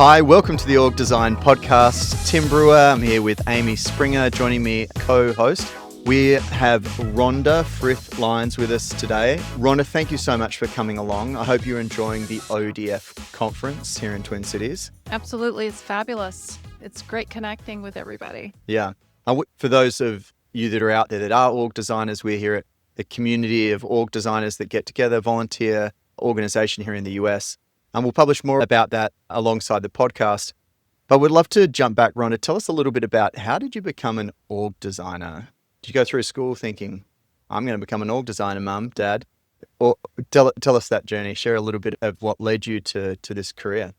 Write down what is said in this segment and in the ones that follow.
Hi, welcome to the Org Design Podcast. Tim Brewer, I'm here with Amy Springer, joining me co-host. We have Rhonda Frith-Lyons with us today. Rhonda, thank you so much for coming along. I hope you're enjoying the ODF conference here in Twin Cities. Absolutely, it's fabulous. It's great connecting with everybody. Yeah. For those of you that are out there that are org designers, we're here at a community of org designers that get together, volunteer organization here in the US. And we'll publish more about that alongside the podcast. But we'd love to jump back, Rhonda. Tell us a little bit about how did you become an org designer? Did you go through school thinking, I'm going to become an org designer, Mum, Dad? Or tell us that journey. Share a little bit of what led you to this career.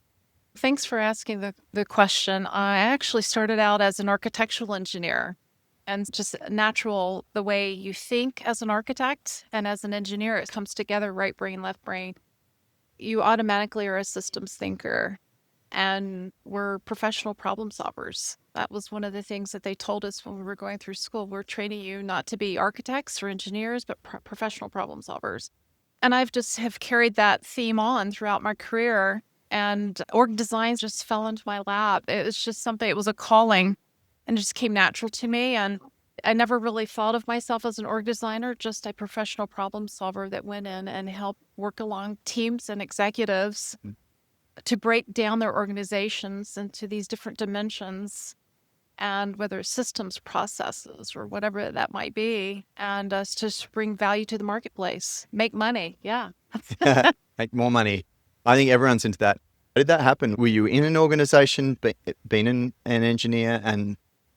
Thanks for asking the question. I actually started out as an architectural engineer, and just natural, the way you think as an architect and as an engineer, it comes together, right brain, left brain. You automatically are a systems thinker, and we're professional problem solvers. That was one of the things that they told us when we were going through school. We're training you not to be architects or engineers, but professional problem solvers. And I've just have carried that theme on throughout my career, and org design just fell into my lap. It was just something, it was a calling, and it just came natural to me. And I never really thought of myself as an org designer, just a professional problem solver that went in and helped work along teams and executives to break down their organizations into these different dimensions, and whether it's systems, processes, or whatever that might be, and us to bring value to the marketplace, make money. Yeah. Make more money. I think everyone's into that. How did that happen? Were you in an organization, being an engineer, and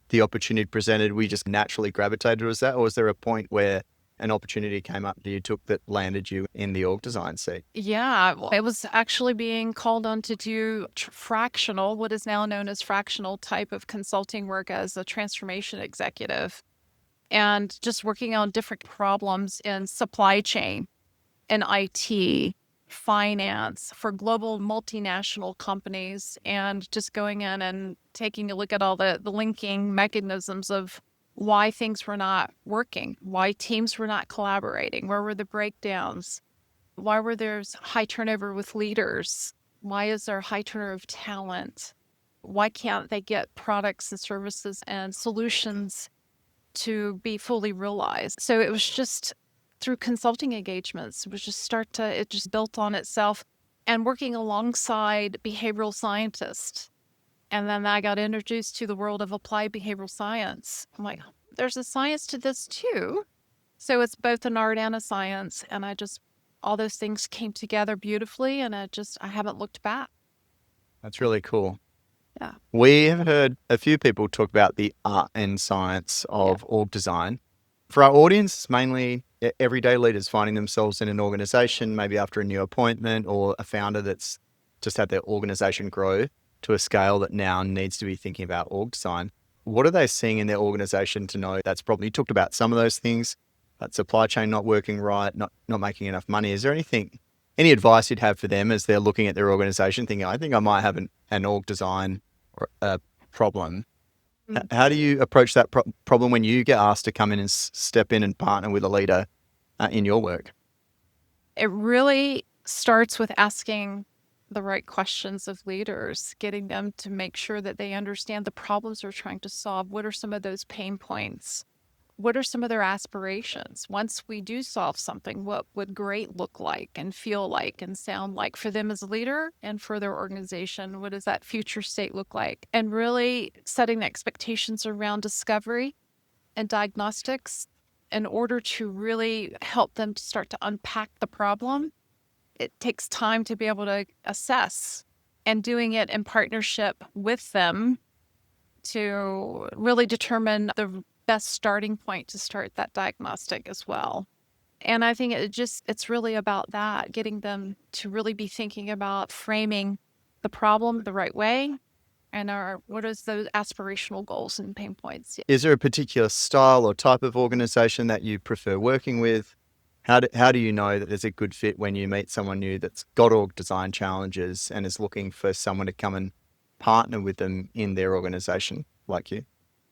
the opportunity presented, we just naturally gravitated towards that? Or was there a point where an opportunity came up that you took that landed you in the org design seat? Yeah, well, it was actually being called on to do fractional, what is now known as fractional type of consulting work as a transformation executive, and just working on different problems in supply chain and IT, finance for global multinational companies, and just going in and taking a look at all the linking mechanisms of why things were not working, why teams were not collaborating, where were the breakdowns, why were there high turnover with leaders, why is there high turnover of talent, why can't they get products and services and solutions to be fully realized. So it was just through consulting engagements, it just built on itself, and working alongside behavioral scientists. And then I got introduced to the world of applied behavioral science. I'm like, there's a science to this too. So it's both an art and a science. And all those things came together beautifully, and I haven't looked back. That's really cool. Yeah. We have heard a few people talk about the art and science of org design. For our audience, mainly everyday leaders finding themselves in an organization, maybe after a new appointment, or a founder that's just had their organization grow to a scale that now needs to be thinking about org design. What are they seeing in their organization to know that's probably, you talked about some of those things, that supply chain not working right, not making enough money. Is there any advice you'd have for them as they're looking at their organization thinking, I think I might have an org design or a problem? How do you approach that problem when you get asked to come in and step in and partner with a leader in your work? It really starts with asking the right questions of leaders, getting them to make sure that they understand the problems they're trying to solve. What are some of those pain points? What are some of their aspirations? Once we do solve something, what would great look like and feel like and sound like for them as a leader and for their organization? What does that future state look like? And really setting the expectations around discovery and diagnostics in order to really help them to start to unpack the problem. It takes time to be able to assess, and doing it in partnership with them to really determine the best starting point to start that diagnostic as well. And I think it's really about that, getting them to really be thinking about framing the problem the right way, and what is those aspirational goals and pain points. Is there a particular style or type of organization that you prefer working with? How do you know that there's a good fit when you meet someone new that's got org design challenges and is looking for someone to come and partner with them in their organization like you?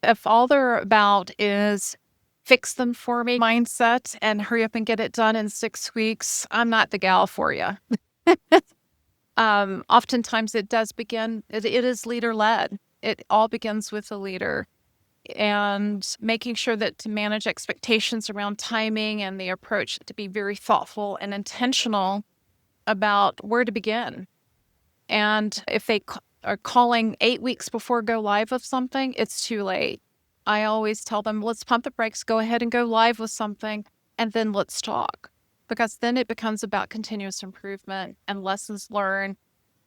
If all they're about is fix them for me mindset and hurry up and get it done in 6 weeks, I'm not the gal for you. Oftentimes it does begin, it is leader led. It all begins with the leader and making sure that to manage expectations around timing and the approach to be very thoughtful and intentional about where to begin. And if they are calling 8 weeks before go live of something, it's too late. I always tell them, let's pump the brakes, go ahead and go live with something, and then let's talk. Because then it becomes about continuous improvement and lessons learned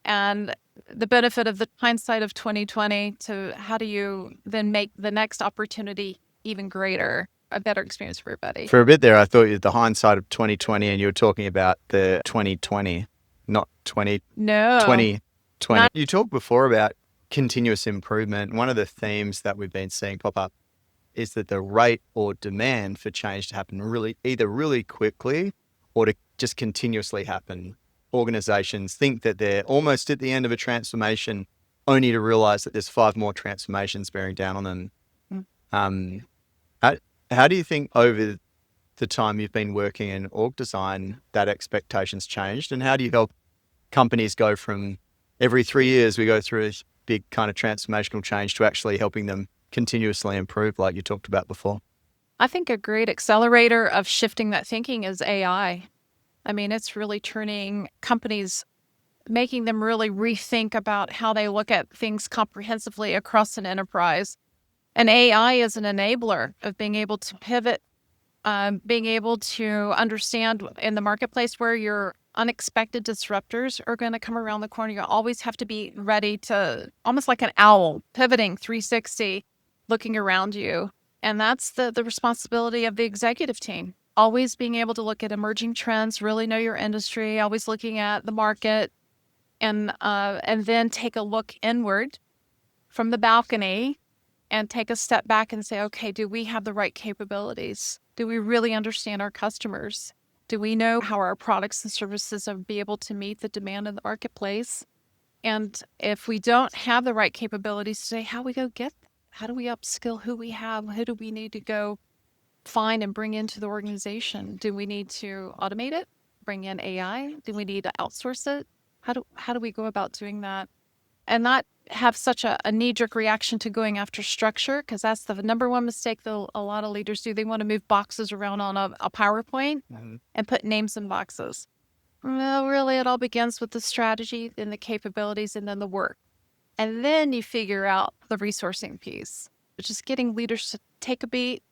and the benefit of the hindsight of 2020 to how do you then make the next opportunity even greater, a better experience for everybody. For a bit there, I thought you the hindsight of 2020 and you were talking about the 2020, not 2020. No, not You talked before about continuous improvement. One of the themes that we've been seeing pop up is that the rate or demand for change to happen either really quickly or to just continuously happen. Organizations think that they're almost at the end of a transformation, only to realize that there's 5 more transformations bearing down on them. Mm. How, how do you think over the time you've been working in org design that expectations changed, and how do you help companies go from every 3 years we go through a big kind of transformational change to actually helping them continuously improve like you talked about before? I think a great accelerator of shifting that thinking is AI. I mean, it's really turning companies, making them really rethink about how they look at things comprehensively across an enterprise. And AI is an enabler of being able to pivot, being able to understand in the marketplace where your unexpected disruptors are going to come around the corner. You always have to be ready to, almost like an owl, pivoting 360, looking around you. And that's the responsibility of the executive team. Always being able to look at emerging trends, really know your industry, always looking at the market, and then take a look inward from the balcony and take a step back and say, okay, do we have the right capabilities? Do we really understand our customers? Do we know how our products and services will be able to meet the demand in the marketplace? And if we don't have the right capabilities today, how we go get them? How do we upskill who we have? Who do we need to go find and bring into the organization? Do we need to automate it? Bring in AI? Do we need to outsource it? How do we go about doing that? And not have such a knee-jerk reaction to going after structure, because that's the number one mistake that a lot of leaders do. They want to move boxes around on a PowerPoint and put names in boxes. Well, really, it all begins with the strategy and the capabilities and then the work. And then you figure out the resourcing piece, which is getting leaders to take a beat,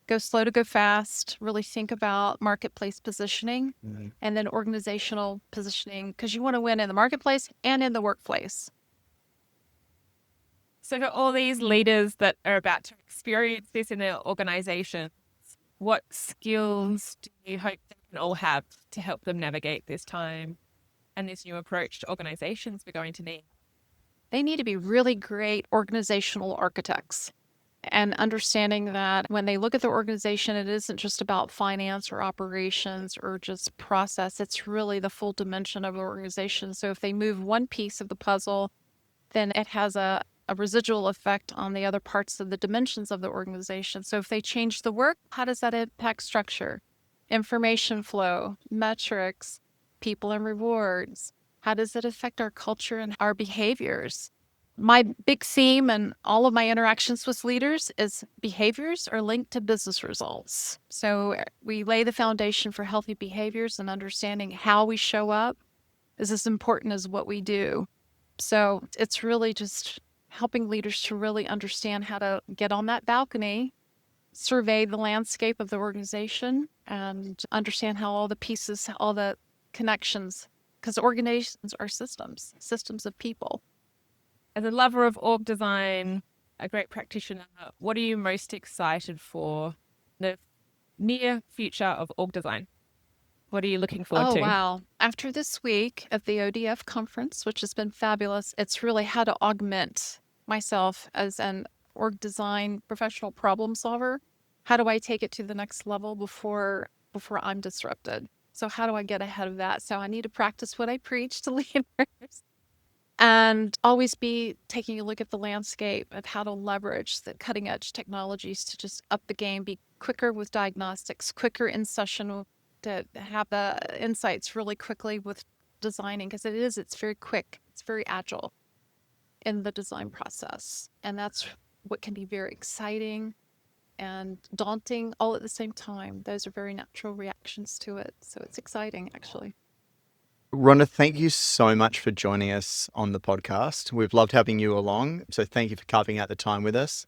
go slow to go fast, really think about marketplace positioning and then organizational positioning, because you want to win in the marketplace and in the workplace. So for all these leaders that are about to experience this in their organizations, what skills do you hope they can all have to help them navigate this time and this new approach to organizations we're going to need? They need to be really great organizational architects and understanding that when they look at the organization, it isn't just about finance or operations or just process. It's really the full dimension of the organization. So if they move one piece of the puzzle, then it has a residual effect on the other parts of the dimensions of the organization. So if they change the work, how does that impact structure, information flow, metrics, people and rewards? How does it affect our culture and our behaviors? My big theme in all of my interactions with leaders is behaviors are linked to business results. So we lay the foundation for healthy behaviors, and understanding how we show up is as important as what we do. So it's really just helping leaders to really understand how to get on that balcony, survey the landscape of the organization, and understand how all the pieces, all the connections, because organizations are systems of people. As a lover of org design, a great practitioner, what are you most excited for the near future of org design? What are you looking forward to? Oh, wow. After this week at the ODF conference, which has been fabulous, it's really how to augment myself as an org design professional problem solver. How do I take it to the next level before I'm disrupted? So how do I get ahead of that? So I need to practice what I preach to leaders and always be taking a look at the landscape of how to leverage the cutting edge technologies to just up the game, be quicker with diagnostics, quicker in session to have the insights really quickly with designing, because it's very quick, it's very agile in the design process. And that's what can be very exciting and daunting all at the same time. Those are very natural reactions to it. So it's exciting, actually. Rhonda, thank you so much for joining us on the podcast. We've loved having you along. So thank you for carving out the time with us.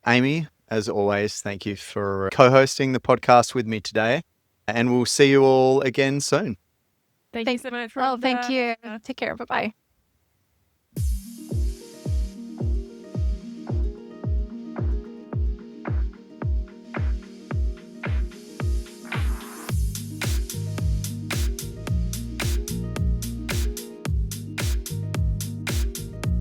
Amy, as always, thank you for co-hosting the podcast with me today. And we'll see you all again soon. Thank you so much, Oh, thank Rhonda. you. Take care. Bye-bye.